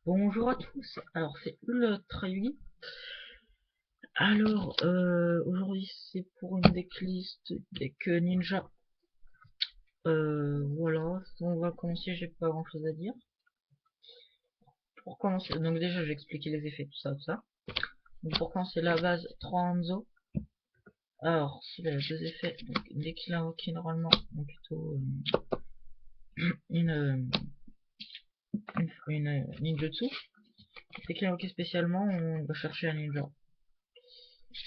Bonjour à tous, alors c'est Ultra Yugi. Alors aujourd'hui c'est pour une decklist deck ninja. Voilà, on va commencer, j'ai pas grand chose à dire. Pour commencer, donc déjà j'ai expliqué les effets, tout ça, tout ça. Donc pour commencer la base 3 Hanzo. Alors s'il a deux effets, donc dès qu'il a invoqué normalement, donc plutôt une, une ninjutsu. Dès qu'il a invoqué spécialement, on va chercher un ninja.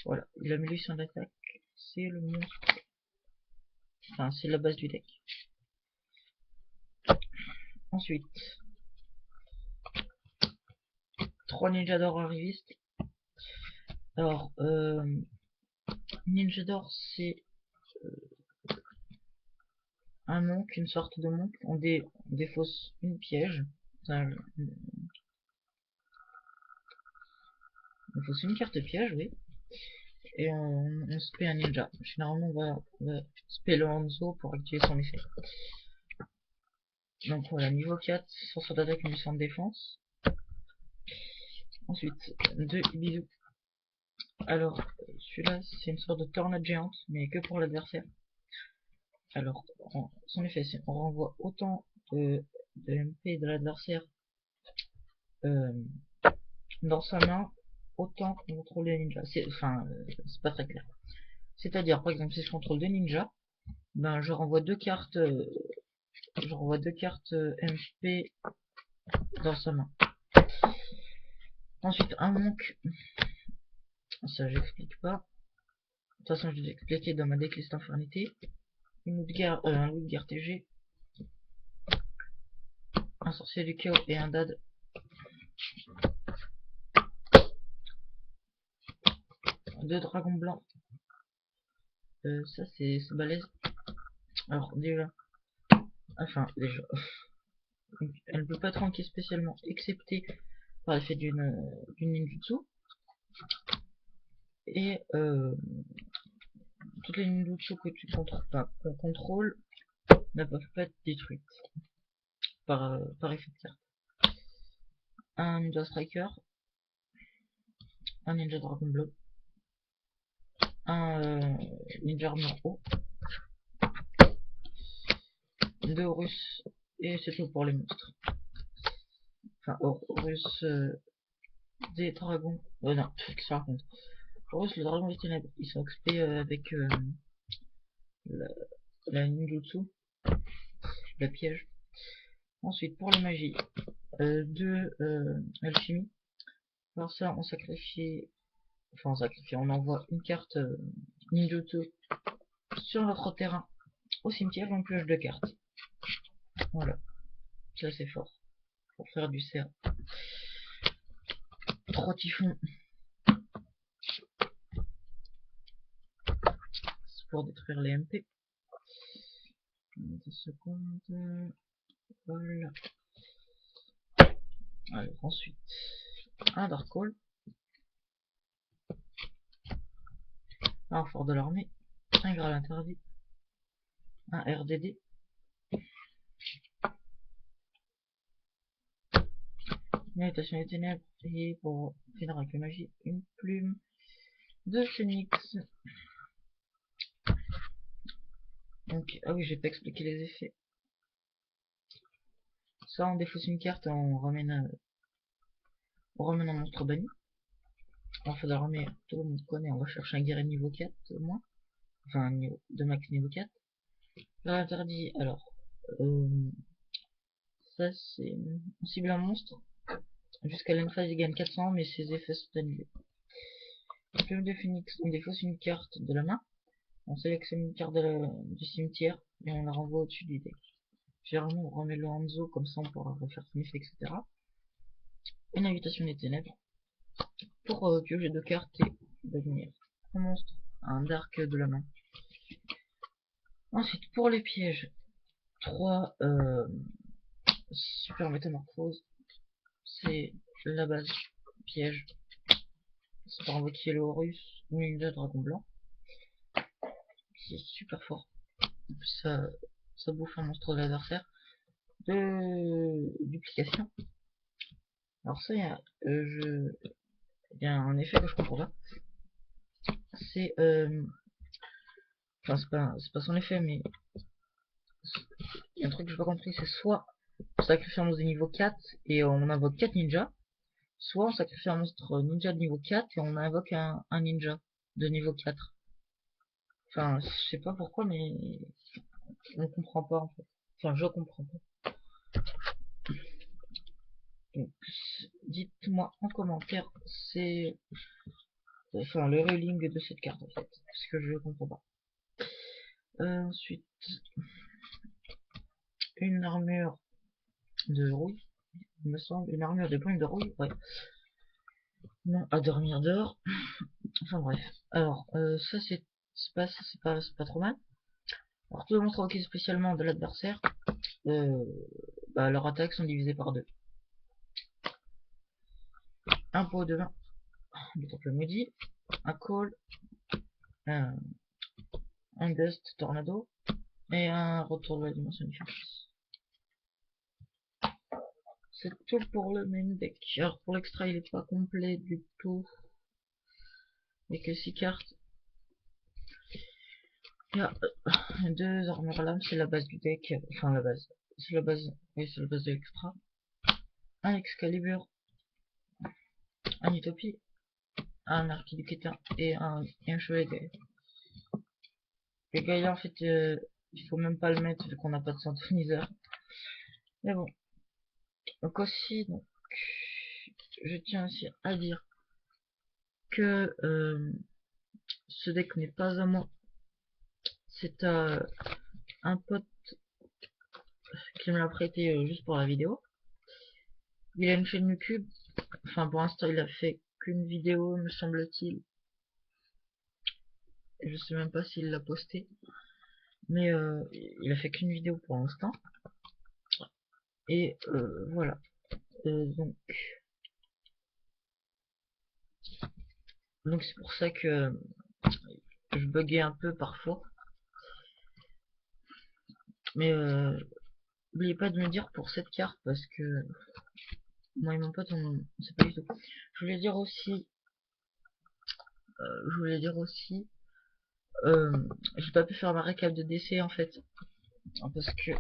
Voilà, il a mis lui son attaque, c'est le monstre, enfin c'est la base du deck. Ensuite, 3 ninjas d'or arrivistes. Alors, ninja d'or, c'est un monk, une sorte de monk. On défausse une piège. Enfin, on défausse une carte piège, oui. Et on spé un ninja. Généralement, on va spé le Hanzo pour activer son effet. Donc voilà, niveau 4, 100 d'attaque, 800 de défense. Ensuite, 2 bisous. Alors, celui-là, c'est une sorte de tornade géante, mais que pour l'adversaire. Alors, son effet, c'est on renvoie autant de MP de l'adversaire dans sa main, autant qu'on contrôle les ninjas. C'est pas très clair. C'est-à-dire, par exemple, si je contrôle deux ninjas, ben je renvoie deux cartes, MP dans sa main. Ensuite, un monk, ça j'explique pas. De toute façon, je l'ai expliqué dans ma decklist infernité. Un loup de guerre TG, un sorcier du chaos et un dad. Deux dragons blancs. Ça c'est balèze. Alors déjà, déjà, elle ne peut pas tranquille spécialement, excepté par l'effet d'une ninjutsu. Et toutes les ninjutsu que tu contrôles, qu'on contrôle ne peuvent pas être détruites par effet de carte. Un ninja striker, un ninja dragon bleu, un ninja armure haut, deux Horus, et c'est tout pour les monstres. Enfin, Horus des dragons. Non, qu'est-ce que ça raconte? Horus, le dragon des ténèbres, ils sont XP avec la, la ninjutsu, la piège. Ensuite, pour les magies, deux alchimie. Alors ça, on envoie une carte ninjutsu sur notre terrain au cimetière, on pioche deux cartes. Voilà, ça c'est fort pour faire du cerf. Trois typhons, c'est pour détruire les MP. 10 secondes, voilà. Alors ensuite, un Dark Hole, un Fort de l'armée, un Graal interdit, un RDD, une Habitation des ténèbres, et pour finir avec la magie, une plume de phénix. Donc, ah oui, j'ai pas expliqué les effets. Ça, on défausse une carte, on ramène un monstre banni. En fait, de l'armée, tout le monde connaît, on va chercher un guerrier niveau 4 au moins. Enfin, de max niveau 4. Là, interdit, alors, ça c'est, on cible un monstre. Jusqu'à l'emphase, il gagne 400, mais ses effets sont annulés. Plume de phénix, on défausse une carte de la main. On sélectionne une carte du cimetière et on la renvoie au-dessus du deck. Généralement, on remet le Hanzo, comme ça on pourra refaire son effet, etc. Une invitation des ténèbres pour piocher deux cartes et devenir un monstre, un dark de la main. Ensuite, pour les pièges, 3 super métamorphose, c'est la base piège. C'est pour invoquer le Horus, ninja dragon blanc. C'est super fort. En plus, ça bouffe un monstre de l'adversaire. De duplication. Alors ça, il y a un effet que je comprends pas. C'est, enfin c'est pas son effet, mais il y a un truc que j'ai pas compris, c'est soit on sacrifie un monstre de niveau 4 et on invoque 4 ninjas, soit on sacrifie un monstre ninja de niveau 4 et on invoque un ninja de niveau 4. Enfin, je sais pas pourquoi, mais on comprend pas en fait. Enfin, je comprends pas. Donc, dites-moi en commentaire, c'est enfin le ruling de cette carte en fait, parce que je comprends pas. Ensuite, une armure de rouille, il me semble, une armure de plumes de rouille, ouais. Non, à dormir dehors. Enfin bref. Alors, ça c'est pas trop mal. Alors, tous les monstres invoqués spécialement de l'adversaire, bah, leurs attaques sont divisées par deux. Un pot de vin du temple maudit, un call, un, un gust tornado et un retour de la dimension du fils. C'est tout pour le main deck. Alors pour l'extra il est pas complet du tout. Il n'y a que 6 cartes. Il y a deux armures lames, c'est la base du deck. Enfin la base. C'est la base. Oui, c'est la base de l'extra. Un Excalibur, un Utopie, un Archiduquetin et un Chevalier. Le Gaïa en fait il faut même pas le mettre vu qu'on n'a pas de synthoniseur. Mais bon. Donc aussi, donc, je tiens aussi à dire que ce deck n'est pas à moi. C'est à un pote qui me l'a prêté juste pour la vidéo. Il a une chaîne YouTube. Enfin, pour l'instant, il a fait qu'une vidéo, me semble-t-il. Je sais même pas s'il l'a posté. Mais il a fait qu'une vidéo pour l'instant. Et voilà. Donc c'est pour ça que je buguais un peu parfois. Mais n'oubliez pas de me dire pour cette carte parce que moi et mon pote on sait pas du tout. Je voulais dire aussi, je voulais dire aussi, j'ai pas pu faire ma récap de décès en fait, parce que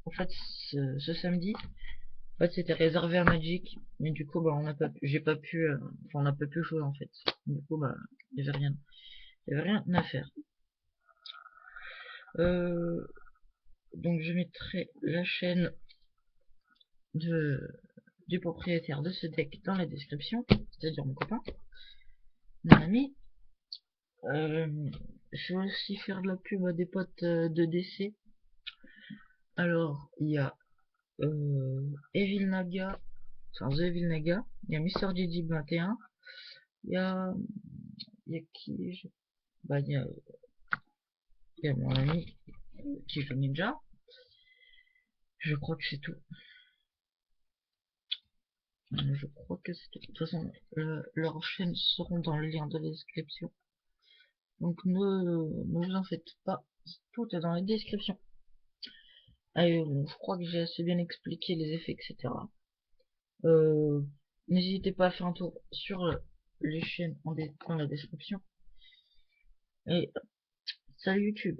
en fait ce samedi, en fait c'était réservé à Magic, mais du coup bah on n'a pas pu, j'ai pas pu, enfin on n'a pas pu jouer en fait. Du coup bah il y avait rien à faire. Donc je mettrai la chaîne de du propriétaire de ce deck dans la description, c'est-à-dire mon copain, mon ami. Je vais aussi faire de la pub à des potes de DC. Alors, il y a Evil Naga, enfin The Evil Naga, il y a Mister JD 21, il y a qui bah, il y a mon ami qui joue Ninja. Je crois que c'est tout. Je crois que c'est tout. De toute façon, leurs chaînes seront dans le lien de la description. Donc ne vous en faites pas, tout est dans la description. Je crois que j'ai assez bien expliqué les effets, etc. N'hésitez pas à faire un tour sur les chaînes dans la description. Et salut YouTube!